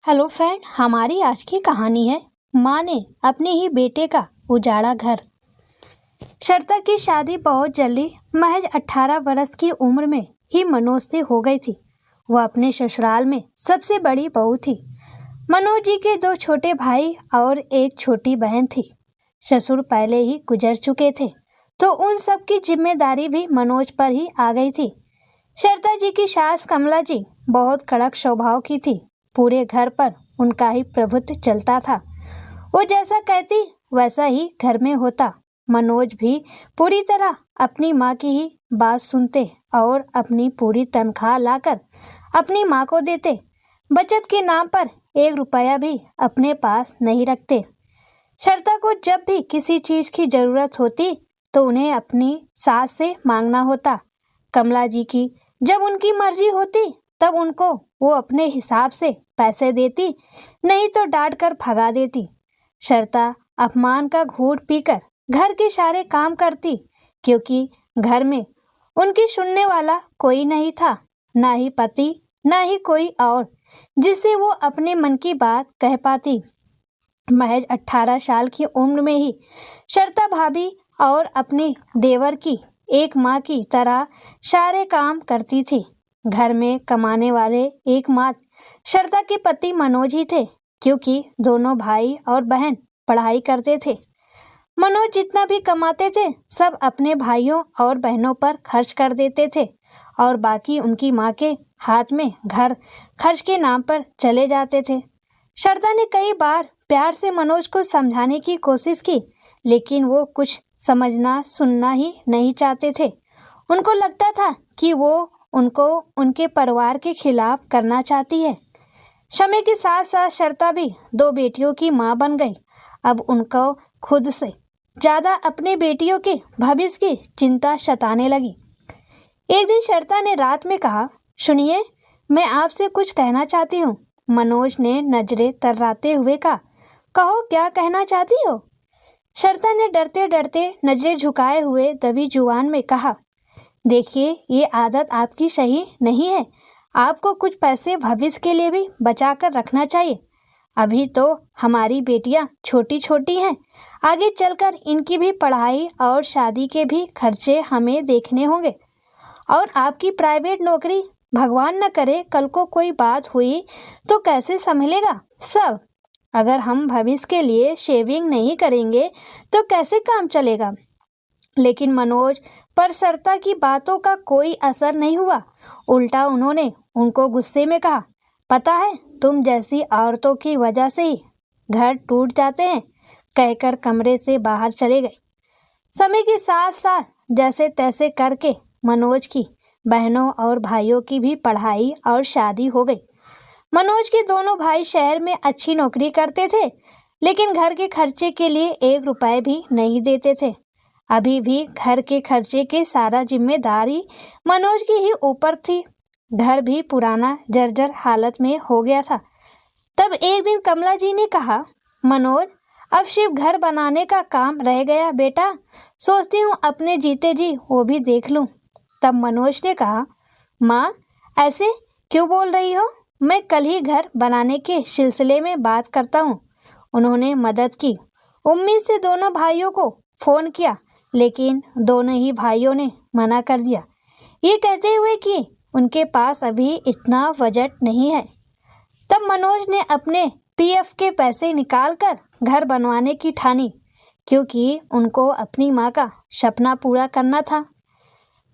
Hello friend, हमारी आज की कहानी है माँ ने अपने ही बेटे का उजाड़ा घर। शर्ता की शादी बहुत जल्दी महज 18 वर्ष की उम्र में ही मनोज से हो गई थी। वह अपने ससुराल में सबसे बड़ी बहू थी। मनोज जी के 2 छोटे भाई और एक छोटी बहन थी। ससुर पहले ही गुजर चुके थे, तो उन सब की जिम्मेदारी भी मनोज पर ही आ गई थी। शर्ता जी की सास कमला जी बहुत कड़क स्वभाव की थी। पूरे घर पर उनका ही प्रभुत्व चलता था। वो जैसा कहती वैसा ही घर में होता। मनोज भी पूरी तरह अपनी माँ की ही बात सुनते और अपनी पूरी तनख्वाह लाकर अपनी माँ को देते। बचत के नाम पर 1 रुपया भी अपने पास नहीं रखते। शर्ता को जब भी किसी चीज की जरूरत होती तो उन्हें अपनी सास से मांगना होता। कमला जी की जब उनकी मर्जी होती तब उनको वो अपने हिसाब से पैसे देती, नहीं तो डांट कर भगा देती। शर्ता अपमान का घूंट पीकर घर के सारे काम करती, क्योंकि घर में उनकी सुनने वाला कोई नहीं था, ना ही पति ना ही कोई और जिससे वो अपने मन की बात कह पाती। महज 18 साल की उम्र में ही शर्ता भाभी और अपने देवर की एक माँ की तरह सारे काम करती थी। घर में कमाने वाले एकमात्र शर्ता के पति मनोज ही थे, क्योंकि दोनों भाई और बहन पढ़ाई करते थे। मनोज जितना भी कमाते थे सब अपने भाइयों और बहनों पर खर्च कर देते थे और बाकी उनकी माँ के हाथ में घर खर्च के नाम पर चले जाते थे। शर्ता ने कई बार प्यार से मनोज को समझाने की कोशिश की, लेकिन वो कुछ समझना सुनना ही नहीं चाहते थे। उनको लगता था कि वो उनको उनके परिवार के खिलाफ करना चाहती है। समय के साथ साथ शर्ता भी 2 बेटियों की माँ बन गई। अब उनको खुद से ज्यादा अपने बेटियों के भविष्य की चिंता सताने लगी। एक दिन शर्ता ने रात में कहा, सुनिए, मैं आपसे कुछ कहना चाहती हूँ। मनोज ने नजरें तर्राते हुए कहा, कहो, क्या कहना चाहती हो? शर्ता ने डरते डरते नजरें झुकाए हुए दबी जुबान में कहा, देखिए, ये आदत आपकी सही नहीं है। आपको कुछ पैसे भविष्य के लिए भी बचा कर रखना चाहिए। अभी तो हमारी बेटियां छोटी छोटी हैं, आगे चलकर इनकी भी पढ़ाई और शादी के भी खर्चे हमें देखने होंगे। और आपकी प्राइवेट नौकरी, भगवान न करे कल को कोई बात हुई तो कैसे संभलेगा सब? अगर हम भविष्य के लिए सेविंग नहीं करेंगे तो कैसे काम चलेगा? लेकिन मनोज पर शर्ता की बातों का कोई असर नहीं हुआ। उल्टा उन्होंने उनको गुस्से में कहा, पता है, तुम जैसी औरतों की वजह से ही घर टूट जाते हैं, कहकर कमरे से बाहर चले गए। समय के साथ साथ जैसे तैसे करके मनोज की बहनों और भाइयों की भी पढ़ाई और शादी हो गई। मनोज के दोनों भाई शहर में अच्छी नौकरी करते थे, लेकिन घर के खर्चे के लिए 1 रुपए भी नहीं देते थे। अभी भी घर के खर्चे की सारा जिम्मेदारी मनोज की ही ऊपर थी। घर भी पुराना जर्जर हालत में हो गया था। तब एक दिन कमला जी ने कहा, मनोज, अब सिर्फ घर बनाने का काम रह गया बेटा, सोचती हूँ अपने जीते जी वो भी देख लूँ। तब मनोज ने कहा, माँ, ऐसे क्यों बोल रही हो? मैं कल ही घर बनाने के सिलसिले में बात करता हूँ। उन्होंने मदद की उम्मीद से दोनों भाइयों को फोन किया, लेकिन दोनों ही भाइयों ने मना कर दिया, ये कहते हुए कि उनके पास अभी इतना बजट नहीं है। तब मनोज ने अपने पीएफ के पैसे निकालकर घर बनवाने की ठानी, क्योंकि उनको अपनी माँ का सपना पूरा करना था।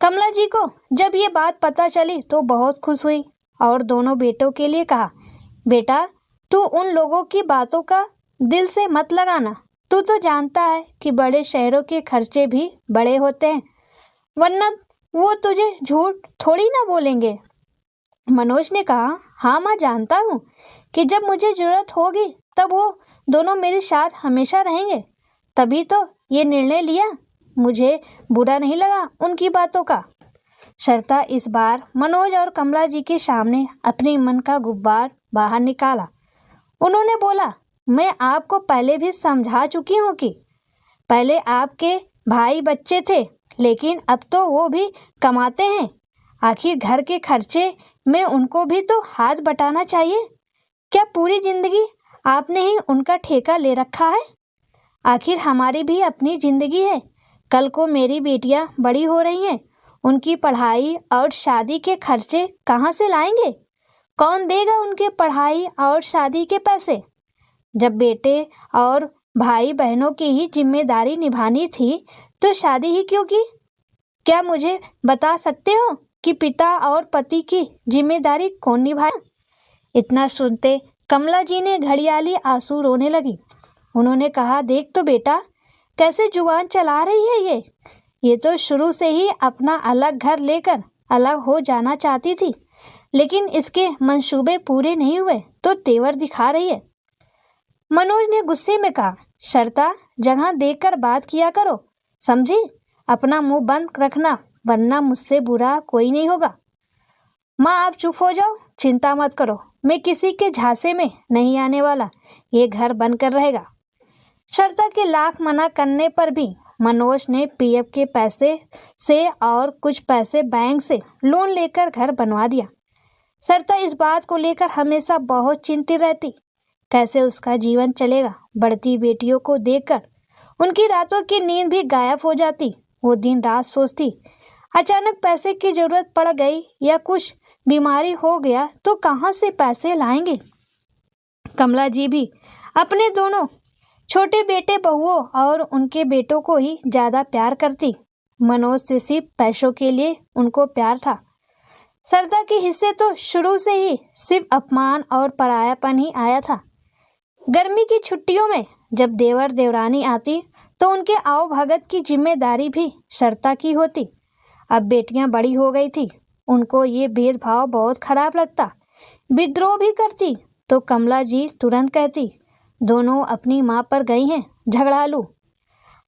कमला जी को जब ये बात पता चली तो बहुत खुश हुई और दोनों बेटों के लिए कहा, बेटा, तू उन लोगों की बातों का दिल से मत लगाना। तू तो जानता है कि बड़े शहरों के खर्चे भी बड़े होते हैं, वरना वो तुझे झूठ थोड़ी ना बोलेंगे। मनोज ने कहा, हाँ माँ, जानता हूँ कि जब मुझे जरूरत होगी तब वो दोनों मेरे साथ हमेशा रहेंगे। तभी तो ये निर्णय लिया। मुझे बुरा नहीं लगा उनकी बातों का। शर्ता इस बार मनोज और कमला जी के सामने अपने मन का गुब्बार बाहर निकाला। उन्होंने बोला, मैं आपको पहले भी समझा चुकी हूँ कि पहले आपके भाई बच्चे थे, लेकिन अब तो वो भी कमाते हैं। आखिर घर के खर्चे में उनको भी तो हाथ बटाना चाहिए। क्या पूरी जिंदगी आपने ही उनका ठेका ले रखा है? आखिर हमारी भी अपनी जिंदगी है। कल को मेरी बेटियां बड़ी हो रही हैं, उनकी पढ़ाई और शादी के खर्चे कहाँ से लाएंगे? कौन देगा उनके पढ़ाई और शादी के पैसे? जब बेटे और भाई बहनों की ही जिम्मेदारी निभानी थी तो शादी ही क्यों की? क्या मुझे बता सकते हो कि पिता और पति की जिम्मेदारी कौन निभाए? इतना सुनते कमला जी ने घड़ियाली आंसू रोने लगी। उन्होंने कहा, देख तो बेटा, कैसे जुबान चला रही है ये तो शुरू से ही अपना अलग घर लेकर अलग हो जाना चाहती थी, लेकिन इसके मंसूबे पूरे नहीं हुए तो तेवर दिखा रही है। मनोज ने गुस्से में कहा, शर्ता, जगह देखकर बात किया करो, समझी? अपना मुंह बंद रखना, वरना मुझसे बुरा कोई नहीं होगा। माँ, आप चुप हो जाओ, चिंता मत करो, मैं किसी के झांसे में नहीं आने वाला, ये घर बनकर रहेगा। शर्ता के लाख मना करने पर भी मनोज ने पीएफ के पैसे से और कुछ पैसे बैंक से लोन लेकर घर बनवा दिया। शर्ता इस बात को लेकर हमेशा बहुत चिंतित रहती, कैसे उसका जीवन चलेगा। बढ़ती बेटियों को देखकर उनकी रातों की नींद भी गायब हो जाती। वो दिन रात सोचती, अचानक पैसे की जरूरत पड़ गई या कुछ बीमारी हो गया तो कहाँ से पैसे लाएंगे। कमला जी भी अपने दोनों छोटे बेटे बहुओं और उनके बेटों को ही ज़्यादा प्यार करती। मनोज से सिर्फ पैसों के लिए उनको प्यार था। सरदा के हिस्से तो शुरू से ही सिर्फ अपमान और परायापन ही आया था। गर्मी की छुट्टियों में जब देवर देवरानी आती तो उनके आओ भगत की जिम्मेदारी भी शर्ता की होती। अब बेटियां बड़ी हो गई थी, उनको ये भेदभाव बहुत खराब लगता। विद्रोह भी करती तो कमला जी तुरंत कहती, दोनों अपनी माँ पर गई हैं, झगड़ालू।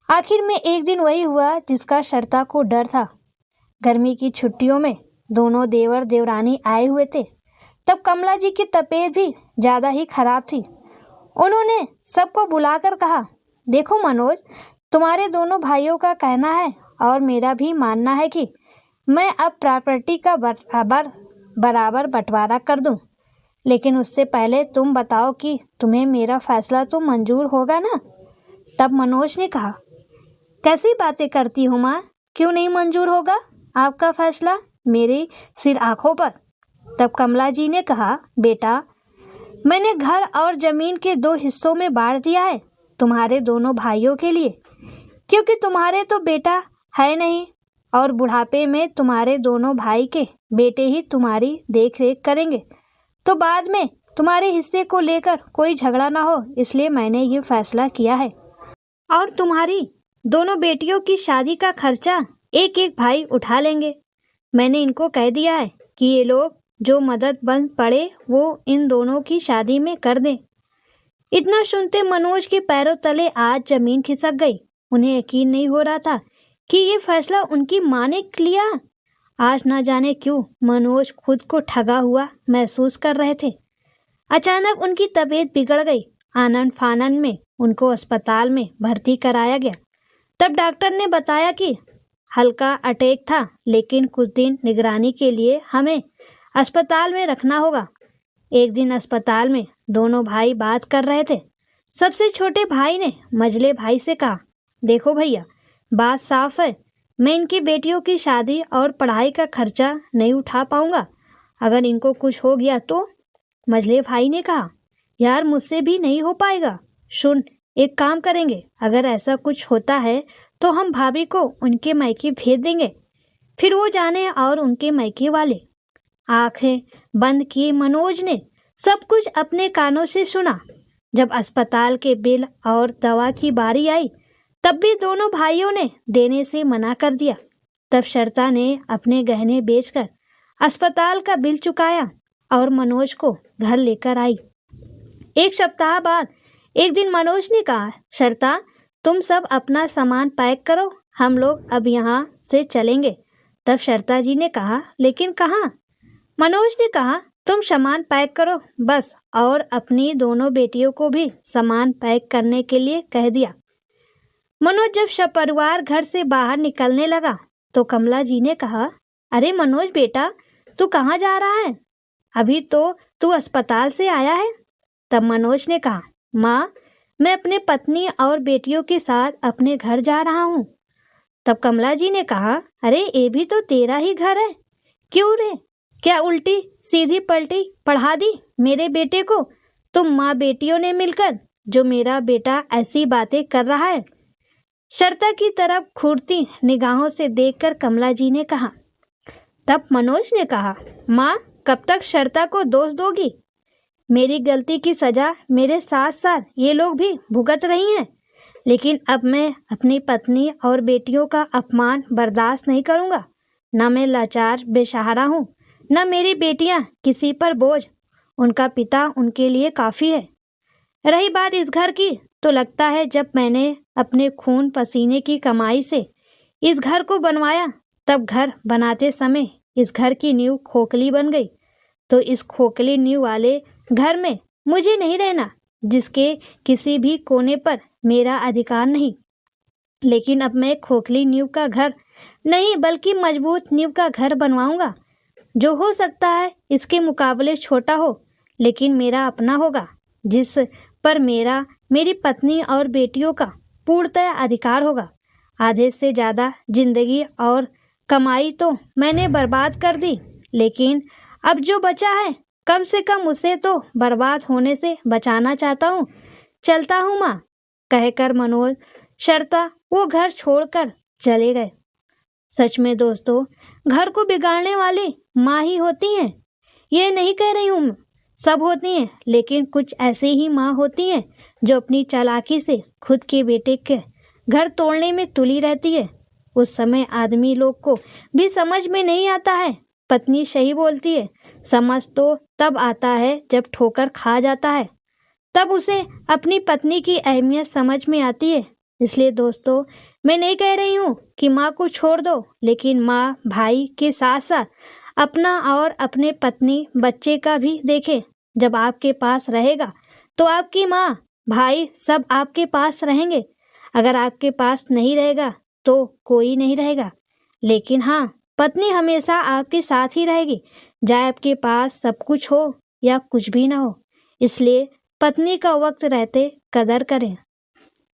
आखिर में एक दिन वही हुआ जिसका शर्ता को डर था। गर्मी की छुट्टियों में दोनों देवर देवरानी आए हुए थे। तब कमला जी की तबीयत भी ज़्यादा ही खराब थी। उन्होंने सबको बुलाकर कहा, देखो मनोज, तुम्हारे दोनों भाइयों का कहना है और मेरा भी मानना है कि मैं अब प्रॉपर्टी का बराबर बंटवारा कर दूं, लेकिन उससे पहले तुम बताओ कि तुम्हें मेरा फैसला तो मंजूर होगा ना? तब मनोज ने कहा, कैसी बातें करती हो माँ, क्यों नहीं मंजूर होगा आपका फैसला मेरे सिर आंखों पर? तब कमला जी ने कहा, बेटा, मैंने घर और जमीन के 2 हिस्सों में बांट दिया है तुम्हारे दोनों भाइयों के लिए, क्योंकि तुम्हारे तो बेटा है नहीं और बुढ़ापे में तुम्हारे दोनों भाई के बेटे ही तुम्हारी देख रेख करेंगे, तो बाद में तुम्हारे हिस्से को लेकर कोई झगड़ा ना हो, इसलिए मैंने ये फैसला किया है। और तुम्हारी दोनों बेटियों की शादी का खर्चा एक एक भाई उठा लेंगे। मैंने इनको कह दिया है कि ये लोग जो मदद बन पड़े वो इन दोनों की शादी में कर दें। इतना सुनते मनोज के पैरों तले आज जमीन खिसक गई। उन्हें यकीन नहीं हो रहा था कि ये फैसला उनकी माँ ने लिया। आज ना जाने क्यों मनोज खुद को ठगा हुआ महसूस कर रहे थे। अचानक उनकी तबीयत बिगड़ गई। आनन फानन में उनको अस्पताल में भर्ती कराया गया। तब डॉक्टर ने बताया कि हल्का अटैक था, लेकिन कुछ दिन निगरानी के लिए हमें अस्पताल में रखना होगा। एक दिन अस्पताल में दोनों भाई बात कर रहे थे। सबसे छोटे भाई ने मझले भाई से कहा, देखो भैया, बात साफ है, मैं इनकी बेटियों की शादी और पढ़ाई का खर्चा नहीं उठा पाऊंगा। अगर इनको कुछ हो गया तो? मझले भाई ने कहा, यार मुझसे भी नहीं हो पाएगा। सुन, एक काम करेंगे, अगर ऐसा कुछ होता है तो हम भाभी को उनके मायके भेज देंगे, फिर वो जाने और उनके मायके वाले। आंखें बंद किए मनोज ने सब कुछ अपने कानों से सुना। जब अस्पताल के बिल और दवा की बारी आई तब भी दोनों भाइयों ने देने से मना कर दिया। तब शर्ता ने अपने गहने बेचकर अस्पताल का बिल चुकाया और मनोज को घर लेकर आई। 1 सप्ताह बाद एक दिन मनोज ने कहा, शर्ता, तुम सब अपना सामान पैक करो, हम लोग अब यहाँ से चलेंगे। तब शर्ता जी ने कहा, लेकिन कहाँ? मनोज ने कहा, तुम सामान पैक करो बस, और अपनी दोनों बेटियों को भी सामान पैक करने के लिए कह दिया। मनोज जब सपरिवार घर से बाहर निकलने लगा तो कमला जी ने कहा, अरे मनोज बेटा, तू कहाँ जा रहा है? अभी तो तू अस्पताल से आया है, तब मनोज ने कहा, माँ, मैं अपने पत्नी और बेटियों के साथ अपने घर जा रहा हूँ। तब कमला जी ने कहा, अरे ये भी तो तेरा ही घर है, क्यों रे, क्या उल्टी सीधी पलटी पढ़ा दी मेरे बेटे को तुम माँ बेटियों ने मिलकर, जो मेरा बेटा ऐसी बातें कर रहा है? शर्ता की तरफ घूरती निगाहों से देखकर कमला जी ने कहा। तब मनोज ने कहा, माँ, कब तक शर्ता को दोष दोगी? मेरी गलती की सजा मेरे साथ साथ ये लोग भी भुगत रही हैं, लेकिन अब मैं अपनी पत्नी और बेटियों का अपमान बर्दाश्त नहीं करूँगा। न मैं लाचार बेसहारा हूँ, न मेरी बेटियाँ किसी पर बोझ, उनका पिता उनके लिए काफ़ी है। रही बात इस घर की, तो लगता है जब मैंने अपने खून पसीने की कमाई से इस घर को बनवाया, तब घर बनाते समय इस घर की नींव खोखली बन गई। तो इस खोखली नींव वाले घर में मुझे नहीं रहना, जिसके किसी भी कोने पर मेरा अधिकार नहीं। लेकिन अब मैं खोखली नींव का घर नहीं, बल्कि मजबूत नींव का घर बनवाऊंगा, जो हो सकता है इसके मुकाबले छोटा हो, लेकिन मेरा अपना होगा, जिस पर मेरी पत्नी और बेटियों का पूर्णतः अधिकार होगा। आधे से ज़्यादा जिंदगी और कमाई तो मैंने बर्बाद कर दी, लेकिन अब जो बचा है कम से कम उसे तो बर्बाद होने से बचाना चाहता हूँ। चलता हूँ माँ, कहकर मनोज शर्ता वो घर छोड़कर चले गए। सच में दोस्तों, घर को बिगाड़ने वाली माँ ही होती हैं। ये नहीं कह रही हूँ सब होती हैं, लेकिन कुछ ऐसी ही माँ होती हैं जो अपनी चालाकी से खुद के बेटे के घर तोड़ने में तुली रहती है। उस समय आदमी लोग को भी समझ में नहीं आता है पत्नी सही बोलती है। समझ तो तब आता है जब ठोकर खा जाता है, तब उसे अपनी पत्नी की अहमियत समझ में आती है। इसलिए दोस्तों, मैं नहीं कह रही हूँ कि माँ को छोड़ दो, लेकिन माँ भाई के साथ साथ अपना और अपने पत्नी बच्चे का भी देखे। जब आपके पास रहेगा तो आपकी माँ भाई सब आपके पास रहेंगे। अगर आपके पास नहीं रहेगा तो कोई नहीं रहेगा, लेकिन हाँ, पत्नी हमेशा आपके साथ ही रहेगी, चाहे आपके पास सब कुछ हो या कुछ भी ना हो। इसलिए पत्नी का वक्त रहते कदर करें।